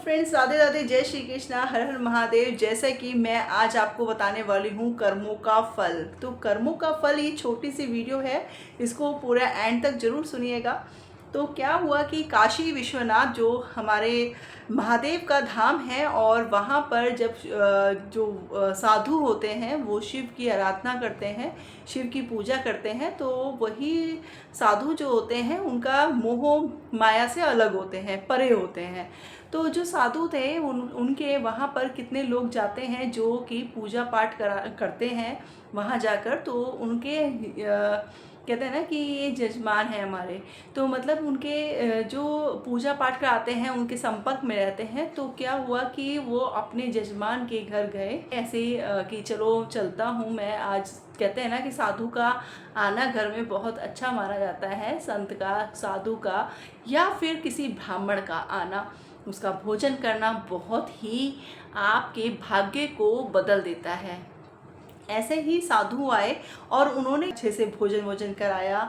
Friends, Radhe Radhe, जय श्री कृष्णा, हर हर महादेव। जैसा कि मैं आज आपको बताने वाली हूँ कर्मों का फल। तो कर्मों का फल, ये छोटी सी वीडियो है, इसको पूरा एंड तक जरूर सुनिएगा। तो क्या हुआ कि काशी विश्वनाथ जो हमारे महादेव का धाम है, और वहाँ पर जब साधु होते हैं वो शिव की आराधना करते हैं, शिव की पूजा करते हैं, तो वही साधु जो होते हैं उनका मोह माया से अलग होते हैं, परे होते हैं। तो जो साधु थे उनके वहाँ पर कितने लोग जाते हैं जो कि पूजा पाठ करते हैं वहाँ जाकर। तो उनके कहते हैं ना कि ये जजमान है हमारे, तो मतलब उनके जो पूजा पाठ कराते हैं उनके संपर्क में रहते हैं। तो क्या हुआ कि वो अपने जजमान के घर गए ऐसे कि चलो चलता हूँ मैं आज। कहते हैं ना कि साधु का आना घर में बहुत अच्छा माना जाता है, संत का, साधु का या फिर किसी ब्राह्मण का आना, उसका भोजन करना बहुत ही आपके भाग्य को बदल देता है। ऐसे ही साधु आए और उन्होंने अच्छे से भोजन कराया,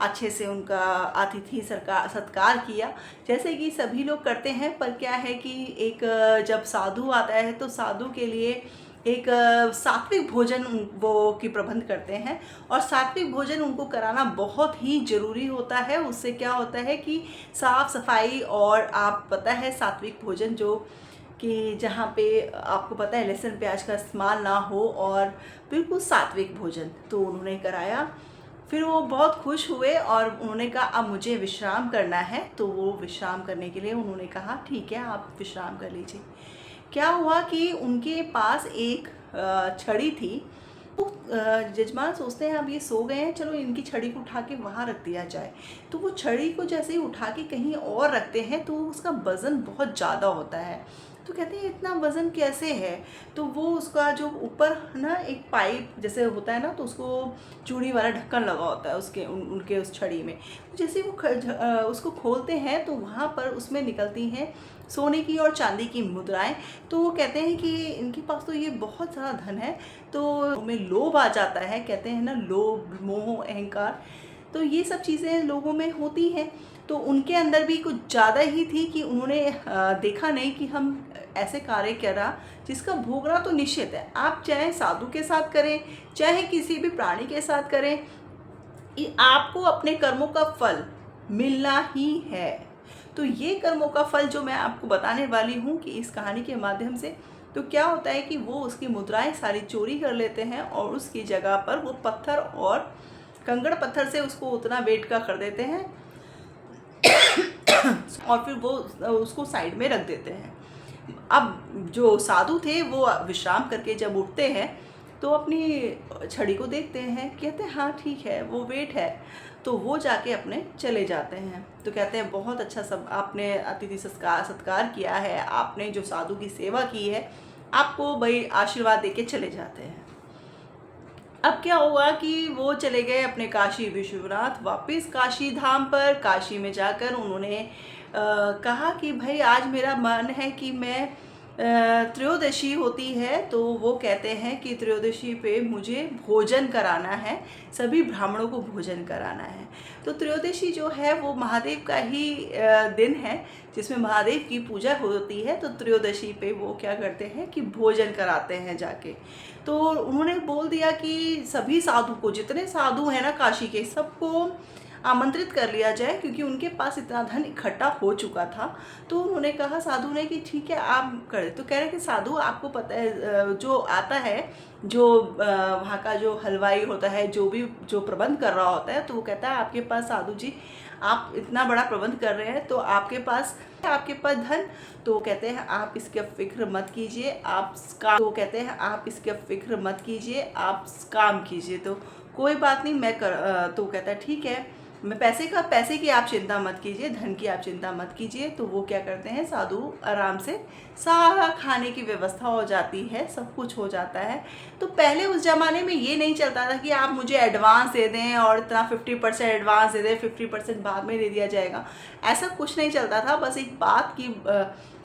अच्छे से उनका अतिथि सत्कार किया, जैसे कि सभी लोग करते हैं। पर क्या है कि एक जब साधु आता है तो साधु के लिए एक सात्विक भोजन वो की प्रबंध करते हैं, और सात्विक भोजन उनको कराना बहुत ही ज़रूरी होता है। उससे क्या होता है कि साफ सफाई, और आप पता है सात्विक भोजन जो कि जहाँ पे आपको पता है लहसुन प्याज का इस्तेमाल ना हो, और बिल्कुल सात्विक भोजन तो उन्होंने कराया। फिर वो बहुत खुश हुए और उन्होंने कहा अब मुझे विश्राम करना है। तो वो विश्राम करने के लिए उन्होंने कहा ठीक है, आप विश्राम कर लीजिए। क्या हुआ कि उनके पास एक छड़ी थी। तो जजमान सोचते हैं अब ये सो गए हैं, चलो इनकी छड़ी को उठा के वहाँ रख दिया जाए। तो वो छड़ी को जैसे ही उठा के कहीं और रखते हैं तो उसका वज़न बहुत ज़्यादा होता है। तो कहते हैं इतना वज़न कैसे है? तो वो उसका जो ऊपर ना एक पाइप जैसे होता है ना, तो उसको चूड़ी वाला ढक्कन लगा होता है उसके उनके उस छड़ी में। जैसे वो उसको खोलते हैं तो वहाँ पर उसमें निकलती हैं सोने की और चांदी की मुद्राएं। तो वो कहते हैं कि इनके पास तो ये बहुत सारा धन है, तो उनमें लोभ आ जाता है। कहते हैं ना, लोभ, मोह, अहंकार, तो ये सब चीज़ें लोगों में होती हैं। तो उनके अंदर भी कुछ ज़्यादा ही थी कि उन्होंने देखा नहीं कि हम ऐसे कार्य करा जिसका भोगना तो निश्चित है। आप चाहे साधु के साथ करें, चाहे किसी भी प्राणी के साथ करें, आपको अपने कर्मों का फल मिलना ही है। तो ये कर्मों का फल जो मैं आपको बताने वाली हूँ कि इस कहानी के माध्यम से, तो क्या होता है कि वो उसकी मुद्राएं सारी चोरी कर लेते हैं और उसकी जगह पर वो पत्थर और कंकड़ पत्थर से उसको उतना वेट का कर देते हैं और फिर वो उसको साइड में रख देते हैं। अब जो साधु थे वो विश्राम करके जब उठते हैं तो अपनी छड़ी को देखते हैं, कहते हैं हाँ ठीक है, वो वेट है। तो वो जाके अपने चले जाते हैं। तो कहते हैं बहुत अच्छा, सब आपने अतिथि सत्कार किया है, आपने जो साधु की सेवा की है, आपको भाई आशीर्वाद देके चले जाते हैं। अब क्या हुआ कि वो चले गए अपने काशी विश्वनाथ वापस काशी धाम पर। काशी में जाकर उन्होंने कहा कि भाई आज मेरा मन है कि मैं त्रयोदशी होती है, तो वो कहते हैं कि त्रयोदशी पे मुझे भोजन कराना है, सभी ब्राह्मणों को भोजन कराना है। तो त्रयोदशी जो है वो महादेव का ही दिन है जिसमें महादेव की पूजा होती है। तो त्रयोदशी पे वो क्या करते हैं कि भोजन कराते हैं जाके। तो उन्होंने बोल दिया कि सभी साधु को, जितने साधु हैं ना काशी के, सबको आमंत्रित कर लिया जाए, क्योंकि उनके पास इतना धन इकट्ठा हो चुका था। तो उन्होंने कहा साधु ने कि ठीक है आप करें। तो कह रहे कि साधु आपको पता है जो आता है, जो वहाँ का जो हलवाई होता है, जो प्रबंध कर रहा होता है, तो वो कहता है आपके पास साधु जी, आप इतना बड़ा प्रबंध कर रहे हैं तो आपके पास धन। तो वो कहते हैं आप इसकी फिक्र मत कीजिए, आप काम, तो कहते हैं आप इसकी फिक्र मत कीजिए, आप काम कीजिए, तो कोई बात नहीं मैं तो कहता है ठीक है, मैं पैसे की आप चिंता मत कीजिए, धन की आप चिंता मत कीजिए। तो वो क्या करते हैं, साधु आराम से सारा खाने की व्यवस्था हो जाती है, सब कुछ हो जाता है। तो पहले उस ज़माने में ये नहीं चलता था कि आप मुझे एडवांस दे दें और इतना 50% एडवांस दे दें, 50% बाद में दे दिया जाएगा, ऐसा कुछ नहीं चलता था। बस एक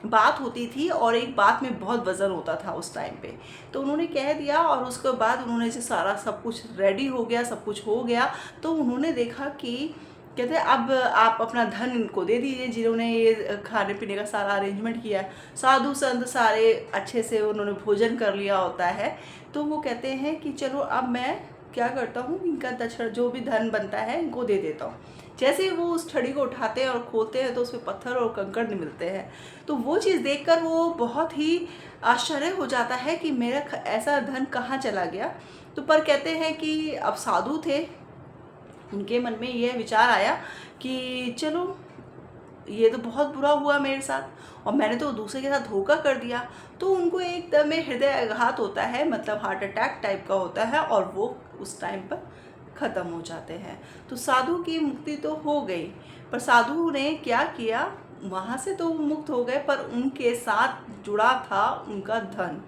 बात होती थी और एक बात में बहुत वज़न होता था उस टाइम पे। तो उन्होंने कह दिया, और उसके बाद उन्होंने से सारा सब कुछ रेडी हो गया, सब कुछ हो गया। तो उन्होंने देखा कि कहते हैं अब आप अपना धन इनको दे दीजिए जिन्होंने ये खाने पीने का सारा अरेंजमेंट किया है। साधु संत सारे अच्छे से उन्होंने भोजन कर लिया होता है। तो वो कहते हैं कि चलो अब मैं क्या करता हूँ, इनका दक्षिणा जो भी धन बनता है इनको दे देता हूँ। जैसे ही वो उस छड़ी को उठाते हैं और खोलते हैं तो उसमें पत्थर और कंकड़ मिलते हैं। तो वो चीज़ देखकर वो बहुत ही आश्चर्य हो जाता है कि मेरा ऐसा धन कहाँ चला गया। तो पर कहते हैं कि अब साधु थे, उनके मन में यह विचार आया कि चलो ये तो बहुत बुरा हुआ मेरे साथ और मैंने तो दूसरे के साथ धोखा कर दिया। तो उनको एकदम में हृदय आघात होता है, मतलब हार्ट अटैक टाइप का होता है और वो उस टाइम पर ख़त्म हो जाते हैं। तो साधु की मुक्ति तो हो गई, पर साधु ने क्या किया, वहाँ से तो मुक्त हो गए पर उनके साथ जुड़ा था उनका धन।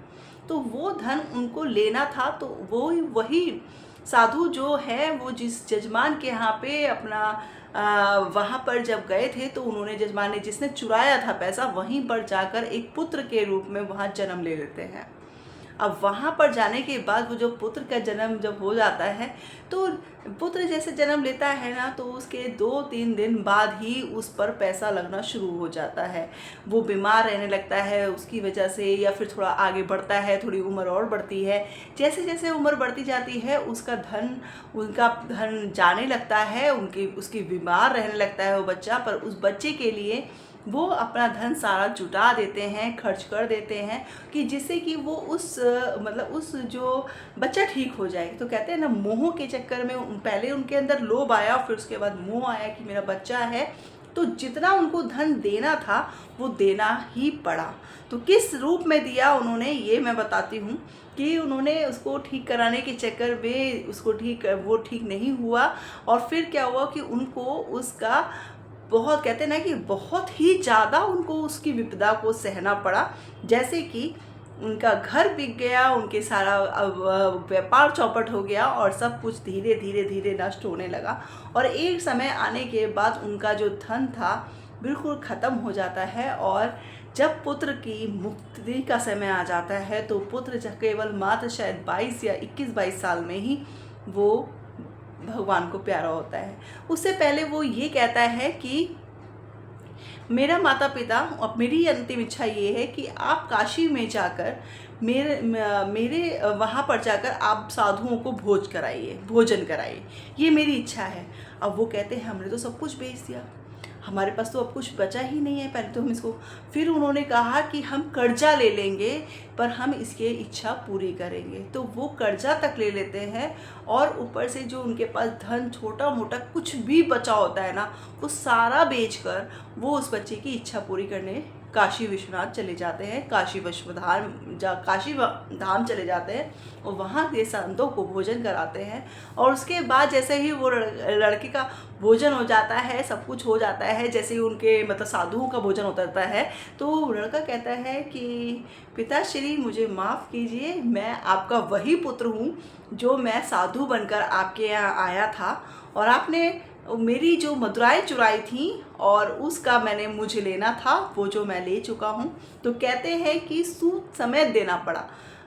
तो वो धन उनको लेना था। तो वो वही साधु जो है वो जिस जजमान के यहाँ पे अपना वहाँ पर जब गए थे तो उन्होंने, जजमान ने जिसने चुराया था पैसा, वहीं पर जाकर एक पुत्र के रूप में वहाँ जन्म ले लेते हैं। अब वहाँ पर जाने के बाद वो जो पुत्र का जन्म जब हो जाता है तो पुत्र जैसे जन्म लेता है ना, तो उसके 2-3 दिन बाद ही उस पर पैसा लगना शुरू हो जाता है। वो बीमार रहने लगता है उसकी वजह से, या फिर थोड़ा आगे बढ़ता है, थोड़ी उम्र और बढ़ती है। जैसे जैसे उम्र बढ़ती जाती है उनका धन जाने लगता है, उसकी बीमार रहने लगता है वो बच्चा। पर उस बच्चे के लिए वो अपना धन सारा जुटा देते हैं, खर्च कर देते हैं कि जिससे कि वो उस जो बच्चा ठीक हो जाए। तो कहते हैं ना, मोह के चक्कर में पहले उनके अंदर लोभ आया, फिर उसके बाद मोह आया कि मेरा बच्चा है। तो जितना उनको धन देना था वो देना ही पड़ा। तो किस रूप में दिया उन्होंने, ये मैं बताती हूँ कि उन्होंने उसको ठीक कराने के चक्कर में वो ठीक नहीं हुआ। और फिर क्या हुआ कि उनको उसका बहुत, कहते हैं ना कि बहुत ही ज़्यादा उनको उसकी विपदा को सहना पड़ा। जैसे कि उनका घर बिक गया, उनके सारा व्यापार चौपट हो गया और सब कुछ धीरे धीरे धीरे नष्ट होने लगा। और एक समय आने के बाद उनका जो धन था बिल्कुल ख़त्म हो जाता है। और जब पुत्र की मुक्ति का समय आ जाता है तो पुत्र केवल मात्र शायद 22 या 21-22 साल में ही वो भगवान को प्यारा होता है। उससे पहले वो ये कहता है कि मेरा माता पिता, अब मेरी अंतिम इच्छा ये है कि आप काशी में जाकर मेरे वहाँ पर जाकर आप साधुओं को भोजन कराइए, ये मेरी इच्छा है। अब वो कहते हैं हमने तो सब कुछ बेच दिया, हमारे पास तो अब कुछ बचा ही नहीं है। पहले तो हम इसको, फिर उन्होंने कहा कि हम कर्जा ले लेंगे पर हम इसकी इच्छा पूरी करेंगे। तो वो कर्जा तक ले लेते हैं और ऊपर से जो उनके पास धन छोटा मोटा कुछ भी बचा होता है ना, वो सारा बेचकर वो उस बच्चे की इच्छा पूरी करने काशी विश्वनाथ चले जाते हैं, काशी धाम चले जाते हैं और वहाँ के संतों को भोजन कराते हैं। और उसके बाद जैसे ही वो लड़के का भोजन हो जाता है, सब कुछ हो जाता है, जैसे ही उनके मतलब साधुओं का भोजन होता रहता है, तो लड़का कहता है कि पिताश्री मुझे माफ़ कीजिए, मैं आपका वही पुत्र हूँ जो मैं साधु बनकर आपके यहाँ आया था और आपने मेरी जो मदिराएं चुराई थी और उसका मुझे लेना था, वो जो मैं ले चुका हूँ। तो कहते हैं कि सूद समेत देना पड़ा।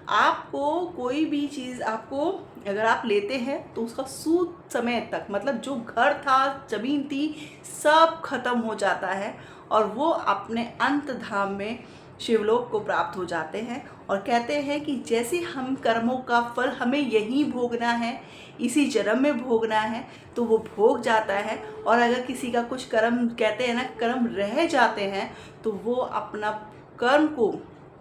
आपको कोई भी चीज़ आपको अगर आप लेते हैं तो उसका सूद समेत तक, मतलब जो घर था, ज़मीन थी, सब खत्म हो जाता है और वो अपने अंत धाम में शिवलोक को प्राप्त हो जाते हैं। और कहते हैं कि जैसे हम कर्मों का फल हमें यहीं भोगना है, इसी जन्म में भोगना है, तो वो भोग जाता है। और अगर किसी का कुछ कर्म, कहते हैं ना, कर्म रह जाते हैं, तो वो अपना कर्म को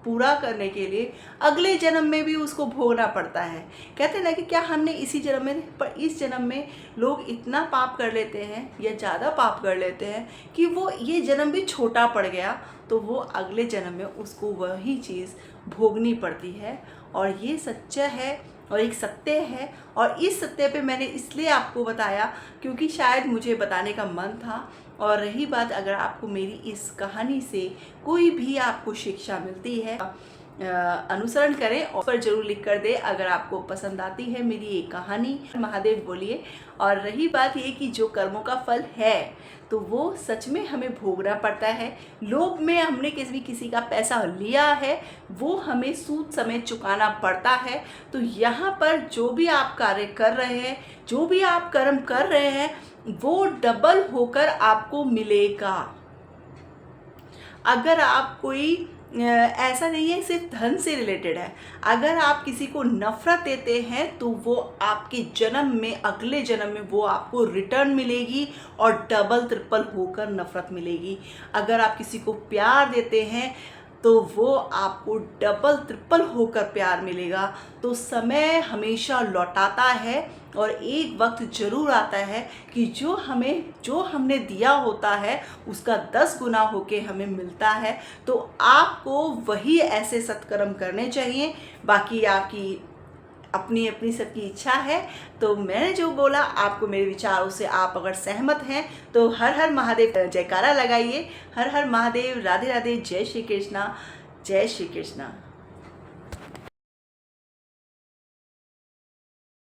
पूरा करने के लिए अगले जन्म में भी उसको भोगना पड़ता है। कहते हैं ना कि क्या हमने इसी जन्म में, पर इस जन्म में लोग इतना पाप कर लेते हैं या ज़्यादा पाप कर लेते हैं कि वो ये जन्म भी छोटा पड़ गया, तो वो अगले जन्म में उसको वही चीज़ भोगनी पड़ती है। और ये सच्चा है और एक सत्य है। और इस सत्य पे मैंने इसलिए आपको बताया क्योंकि शायद मुझे बताने का मन था। और रही बात, अगर आपको मेरी इस कहानी से कोई भी आपको शिक्षा मिलती है अनुसरण करें और पर जरूर लिख कर दे अगर आपको पसंद आती है मेरी ये कहानी। महादेव बोलिए। और रही बात ये कि जो कर्मों का फल है तो वो सच में हमें भोगना पड़ता है। लोभ में हमने किसी का पैसा लिया है, वो हमें सूद समेत चुकाना पड़ता है। तो यहाँ पर जो भी आप कार्य कर रहे हैं, जो भी आप कर्म कर रहे हैं, वो डबल होकर आपको मिलेगा। अगर आप कोई ऐसा नहीं है सिर्फ धन से रिलेटेड है, अगर आप किसी को नफरत देते हैं तो वो आपके जन्म में, अगले जन्म में वो आपको रिटर्न मिलेगी और डबल ट्रिपल होकर नफरत मिलेगी। अगर आप किसी को प्यार देते हैं तो वो आपको डबल ट्रिपल होकर प्यार मिलेगा। तो समय हमेशा लौटाता है और एक वक्त ज़रूर आता है कि जो हमने दिया होता है उसका 10 गुना होके हमें मिलता है। तो आपको वही ऐसे सत्कर्म करने चाहिए। बाकी आपकी अपनी अपनी सबकी इच्छा है। तो मैंने जो बोला आपको मेरे विचारों से आप अगर सहमत हैं तो हर हर महादेव जयकारा लगाइए। हर हर महादेव, राधे राधे, जय श्री कृष्णा, जय श्री कृष्णा।